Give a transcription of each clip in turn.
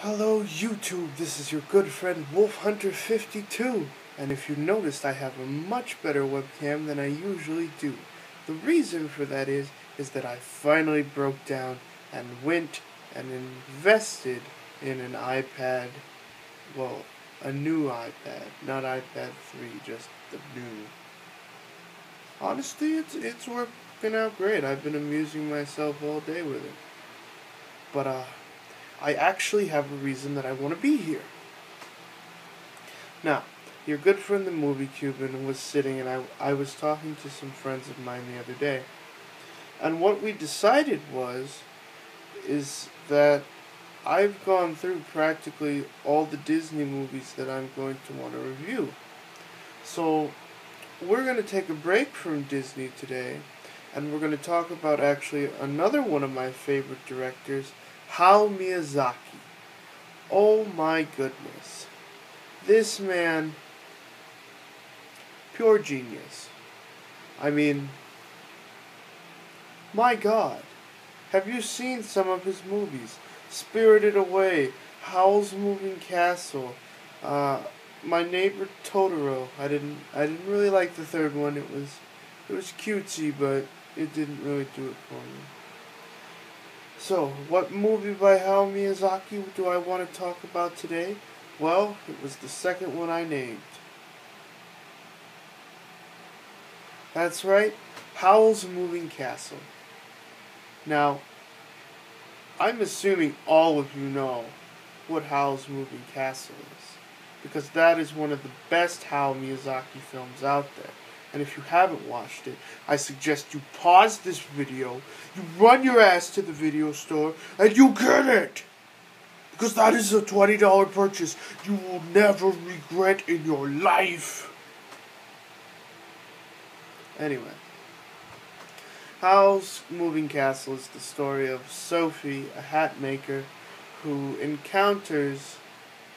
Hello YouTube, this is your good friend WolfHunter52, and if you noticed I have a much better webcam than I usually do. The reason for that is that I finally broke down and went and invested in an iPad, well, a new iPad, not iPad 3, just the new. Honestly, it's working out great. I've been amusing myself all day with it. But I actually have a reason that I want to be here. Now, your good friend the movie Cuban was sitting and I was talking to some friends of mine the other day. And what we decided is that I've gone through practically all the Disney movies that I'm going to want to review. So, we're going to take a break from Disney today, and we're going to talk about actually another one of my favorite directors, Howl Miyazaki. Oh my goodness. This man, pure genius. I mean, my God. Have you seen some of his movies? Spirited Away, Howl's Moving Castle, My Neighbor Totoro. I didn't really like the third one. It was cutesy, but it didn't really do it for me. So, what movie by Howl Miyazaki do I want to talk about today? Well, it was the second one I named. That's right, Howl's Moving Castle. Now, I'm assuming all of you know what Howl's Moving Castle is, because that is one of the best Howl Miyazaki films out there. And if you haven't watched it, I suggest you pause this video, you run your ass to the video store, and you get it! Because that is a $20 purchase you will never regret in your life. Anyway, Howl's Moving Castle is the story of Sophie, a hat maker, who encounters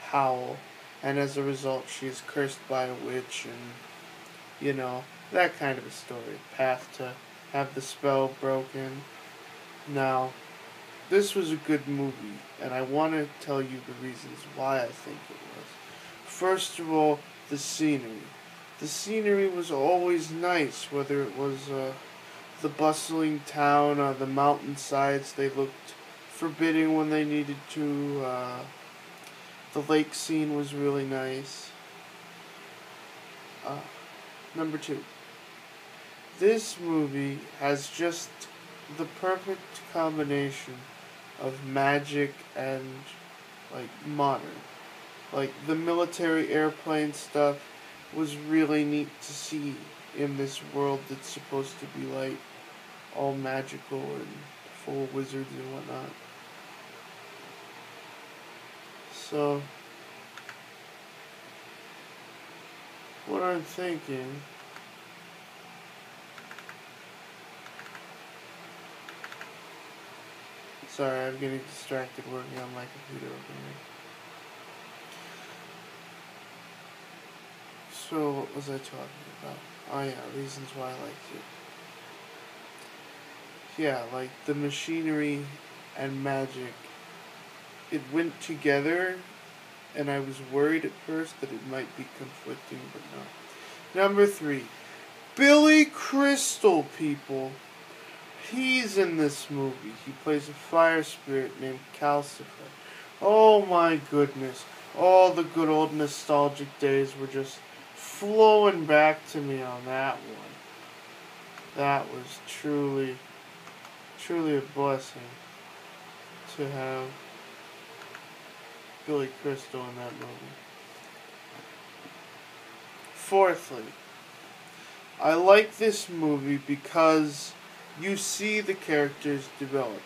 Howl, and as a result she is cursed by a witch and that kind of a story. Path to have the spell broken. Now, this was a good movie, and I want to tell you the reasons why I think it was. First of all, the scenery. The scenery was always nice, whether it was the bustling town or the mountainsides. They looked forbidding when they needed to. The lake scene was really nice. Number 2. This movie has just the perfect combination of magic and, modern. The military airplane stuff was really neat to see in this world that's supposed to be, all magical and full of wizards and whatnot. So, what I'm thinking... Sorry, I'm getting distracted working on my computer over here. So, what was I talking about? Oh yeah, reasons why I liked it. Yeah, the machinery and magic, it went together, and I was worried at first that it might be conflicting, but no. Number 3, Billy Crystal, people. He's in this movie. He plays a fire spirit named Calcifer. Oh my goodness. All the good old nostalgic days were just flowing back to me on that one. That was truly a blessing to have Billy Crystal in that movie. Fourthly, I like this movie because you see the characters develop.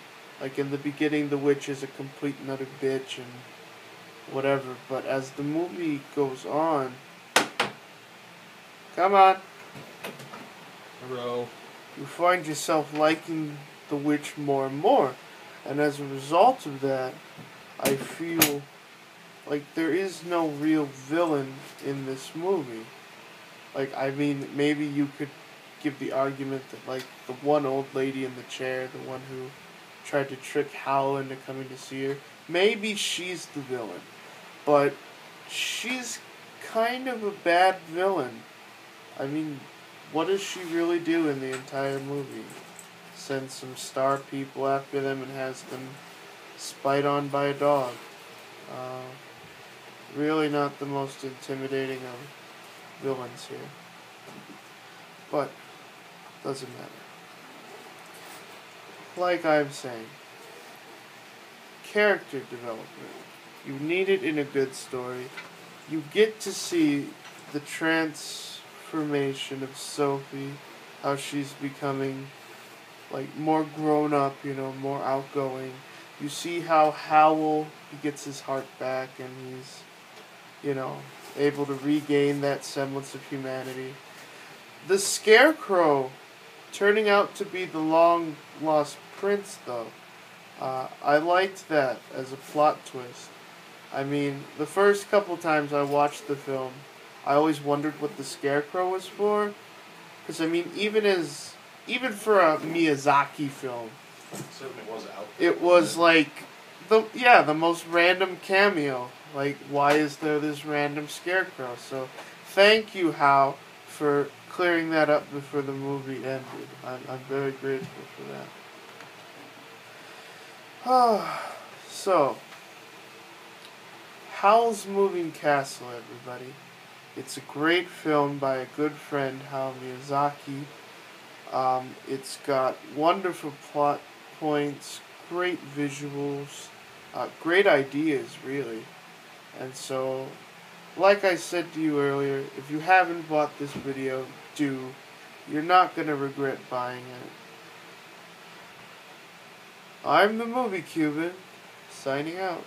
In the beginning, the witch is a complete and utter bitch and whatever, but as the movie goes on... Come on! Hello. You find yourself liking the witch more and more, and as a result of that, I feel like there is no real villain in this movie. Maybe you could give the argument that, the one old lady in the chair, the one who tried to trick Howl into coming to see her, maybe she's the villain, but she's kind of a bad villain. I mean, what does she really do in the entire movie? Sends some star people after them and has them spied on by a dog. Uh, really not the most intimidating of villains here. But, doesn't matter. Like I'm saying, character development. You need it in a good story. You get to see the transformation of Sophie, how she's becoming like more grown up, more outgoing. You see how Howl, he gets his heart back and he's, able to regain that semblance of humanity. The Scarecrow turning out to be the long lost prince, though. I liked that as a plot twist. I mean, the first couple times I watched the film, I always wondered what the Scarecrow was for. Because, I mean, even for a Miyazaki film, it was like, the most random cameo. Like, why is there this random Scarecrow? So, thank you, Howl, for clearing that up before the movie ended. I'm very grateful for that. So, Howl's Moving Castle, everybody. It's a great film by a good friend, Hayao Miyazaki. It's got wonderful plot points, great visuals, great ideas, really. And so, like I said to you earlier, if you haven't bought this video, do. You're not going to regret buying it. I'm the Movie Cuban, signing out.